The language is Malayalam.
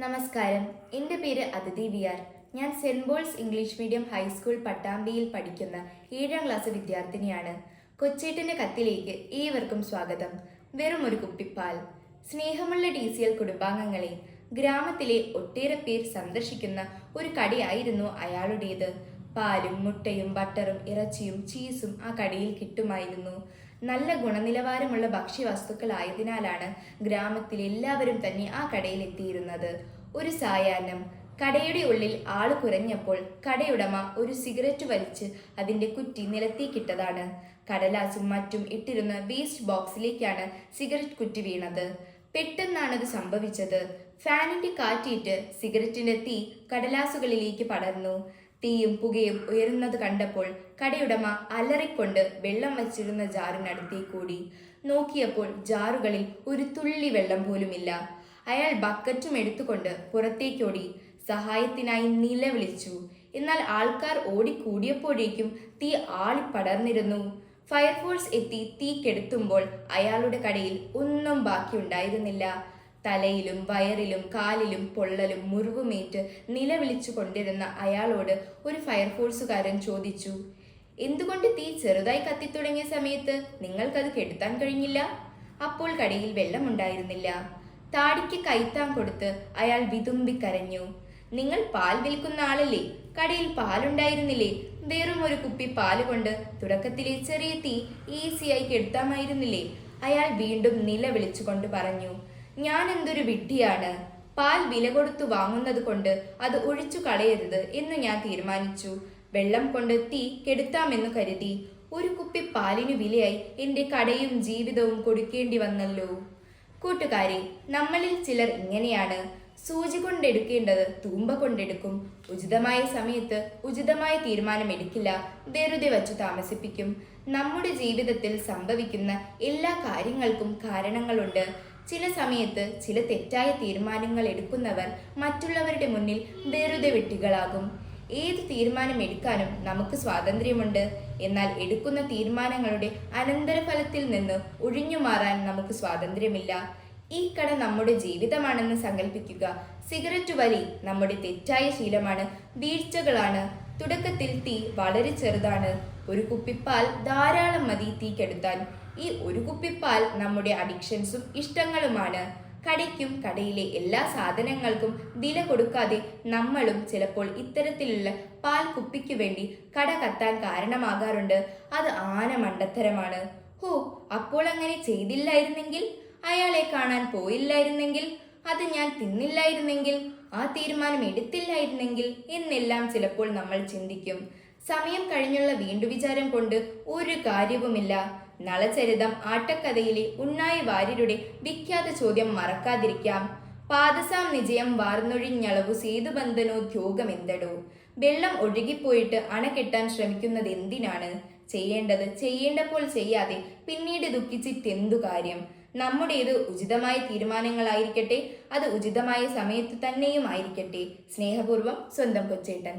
നമസ്കാരം, എൻ്റെ പേര് അതിഥി വിആർ. ഞാൻ Saint Paul's English medium high school പട്ടാമ്പിയിൽ പഠിക്കുന്ന 7ാം ക്ലാസ് വിദ്യാർത്ഥിനിയാണ്. കൊച്ചേട്ടൻ്റെ കത്തിലേക്ക് ഏവർക്കും സ്വാഗതം. വെറും ഒരു കുപ്പിപ്പാൽ. സ്നേഹമുള്ള DCL കുടുംബാംഗങ്ങളെ, ഗ്രാമത്തിലെ ഒട്ടേറെ പേർ സന്ദർശിക്കുന്ന ഒരു കടയായിരുന്നു അയാളുടേത്. പാലും മുട്ടയും ബട്ടറും ഇറച്ചിയും ചീസും ആ കടയിൽ കിട്ടുമായിരുന്നു. നല്ല ഗുണനിലവാരമുള്ള ഭക്ഷ്യവസ്തുക്കളായതിനാലാണ് ഗ്രാമത്തിൽ എല്ലാവരും തന്നെ ആ കടയിൽ എത്തിയിരുന്നത്. ഒരു സായാഹ്നം കടയുടെ ഉള്ളിൽ ആള് കുറഞ്ഞപ്പോൾ കടയുടമ ഒരു സിഗരറ്റ് വലിച്ച് അതിന്റെ കുറ്റി നിലത്തേക്കിട്ടതാണ്. കടലാസും മറ്റും ഇട്ടിരുന്ന വേസ്റ്റ് ബോക്സിലേക്കാണ് സിഗരറ്റ് കുറ്റി വീണത്. പെട്ടെന്നാണത് സംഭവിച്ചത്. ഫാനിന്റെ കാറ്റേറ്റ് സിഗരറ്റിന്റെ തീ കടലാസുകളിലേക്ക് പടർന്നു. തീയും പുകയും ഉയരുന്നത് കണ്ടപ്പോൾ കടയുടമ അലറിക്കൊണ്ട് വെള്ളം വച്ചിരുന്ന ജാറിനടുത്തേക്കൂടി. നോക്കിയപ്പോൾ ജാറുകളിൽ ഒരു തുള്ളി വെള്ളം പോലുമില്ല. അയാൾ ബക്കറ്റും എടുത്തുകൊണ്ട് പുറത്തേക്കോടി സഹായത്തിനായി നിലവിളിച്ചു. എന്നാൽ ആൾക്കാർ ഓടിക്കൂടിയപ്പോഴേക്കും തീ ആളിപ്പടർന്നിരുന്നു. ഫയർഫോഴ്സ് എത്തി തീ കെടുത്തുമ്പോൾ അയാളുടെ കടയിൽ ഒന്നും ബാക്കിയുണ്ടായിരുന്നില്ല. തലയിലും വയറിലും കാലിലും പൊള്ളലും മുറിവുമേറ്റ് നിലവിളിച്ചു കൊണ്ടിരുന്ന അയാളോട് ഒരു ഫയർഫോഴ്സുകാരൻ ചോദിച്ചു, എന്തുകൊണ്ട് തീ ചെറുതായി കത്തിത്തുടങ്ങിയ സമയത്ത് നിങ്ങൾക്കത് കെടുത്താൻ കഴിഞ്ഞില്ല? അപ്പോൾ കടയിൽ വെള്ളമുണ്ടായിരുന്നില്ല. താടിക്ക് കൈത്താൻ കൊടുത്ത് അയാൾ വിതുമ്പിക്കരഞ്ഞു. നിങ്ങൾ പാൽ വിൽക്കുന്ന ആളല്ലേ? കടയിൽ പാലുണ്ടായിരുന്നില്ലേ? വെറും ഒരു കുപ്പി പാല് കൊണ്ട് തുടക്കത്തിലെ ചെറിയ തീ ഈസിയായി കെടുത്താമായിരുന്നില്ലേ? അയാൾ വീണ്ടും നിലവിളിച്ചുകൊണ്ട് പറഞ്ഞു, ഞാൻ എന്തൊരു വിഡ്ഢിയാണ്. പാൽ വില കൊടുത്തു വാങ്ങുന്നത് കൊണ്ട് അത് ഒഴിച്ചു കളയരുത് എന്ന് ഞാൻ തീരുമാനിച്ചു. വെള്ളം കൊണ്ട് തീ കെടുത്താമെന്നു കരുതി. ഒരു കുപ്പി പാലിനു വിലയായി എൻ്റെ കടയും ജീവിതവും കൊടുക്കേണ്ടി വന്നല്ലോ. കൂട്ടുകാരെ, നമ്മളിൽ ചിലർ ഇങ്ങനെയാണ്. സൂചി കൊണ്ടെടുക്കേണ്ടത് തൂമ്പ കൊണ്ടെടുക്കും. ഉചിതമായ സമയത്ത് ഉചിതമായ തീരുമാനം എടുക്കില്ല, വെറുതെ വച്ചു താമസിപ്പിക്കും. നമ്മുടെ ജീവിതത്തിൽ സംഭവിക്കുന്ന എല്ലാ കാര്യങ്ങൾക്കും കാരണങ്ങളുണ്ട്. ചില സമയത്ത് ചില തെറ്റായ തീരുമാനങ്ങൾ എടുക്കുന്നവർ മറ്റുള്ളവരുടെ മുന്നിൽ വെറുതെ വെട്ടികളാകും. ഏത് തീരുമാനം എടുക്കാനും നമുക്ക് സ്വാതന്ത്ര്യമുണ്ട്. എന്നാൽ എടുക്കുന്ന തീരുമാനങ്ങളുടെ അനന്തരഫലത്തിൽ നിന്ന് ഒഴിഞ്ഞു മാറാൻ നമുക്ക് സ്വാതന്ത്ര്യമില്ല. ഈ കട നമ്മുടെ ജീവിതമാണെന്ന് സങ്കല്പിക്കുക. സിഗരറ്റ് വലി നമ്മുടെ തെറ്റായ ശീലമാണ്, വീഴ്ചകളാണ്. തുടക്കത്തിൽ തീ വളരെ ചെറുതാണ്. ഒരു കുപ്പിപ്പാൽ ധാരാളം മതി തീ കെടുത്താൻ. ഈ ഒരു കുപ്പിപ്പാൽ നമ്മുടെ അഡിക്ഷൻസും ഇഷ്ടങ്ങളുമാണ്. കടയ്ക്കും കടയിലെ എല്ലാ സാധനങ്ങൾക്കും വില കൊടുക്കാതെ നമ്മളും ചിലപ്പോൾ ഇത്തരത്തിലുള്ള പാൽ കുപ്പിക്കു വേണ്ടി കട കത്താൻ കാരണമാകാറുണ്ട്. അത് ആന മണ്ടത്തരമാണ്. ഹോ, അപ്പോൾ അങ്ങനെ ചെയ്തില്ലായിരുന്നെങ്കിൽ, അയാളെ കാണാൻ പോയില്ലായിരുന്നെങ്കിൽ, അത് ഞാൻ തിന്നില്ലായിരുന്നെങ്കിൽ, ആ തീരുമാനം എടുത്തില്ലായിരുന്നെങ്കിൽ എന്നെല്ലാം ചിലപ്പോൾ നമ്മൾ ചിന്തിക്കും. സമയം കഴിഞ്ഞുള്ള വീണ്ടുവിചാരം കൊണ്ട് ഒരു കാര്യവുമില്ല. നളചരിതം ആട്ടക്കഥയിലെ ഉണ്ണായി വാര്യരുടെ വിഖ്യാത ചോദ്യം മറക്കാതിരിക്കാം. പാദസാം നിജയം വാർന്നൊഴിഞ്ഞളവു സേതുബന്ധനോദ്യോഗമെന്തടോ? വെള്ളം ഒഴുകിപ്പോയിട്ട് അണ കെട്ടാൻ ശ്രമിക്കുന്നത് എന്തിനാണ്? ചെയ്യേണ്ടത് ചെയ്യേണ്ടപ്പോൾ ചെയ്യാതെ പിന്നീട് ദുഃഖിച്ചിട്ടെന്തു കാര്യം? നമ്മുടേത് ഉചിതമായ തീരുമാനങ്ങളായിരിക്കട്ടെ, അത് ഉചിതമായ സമയത്ത് തന്നെയും ആയിരിക്കട്ടെ. സ്നേഹപൂർവ്വം, സ്വന്തം കൊച്ചേട്ടൻ.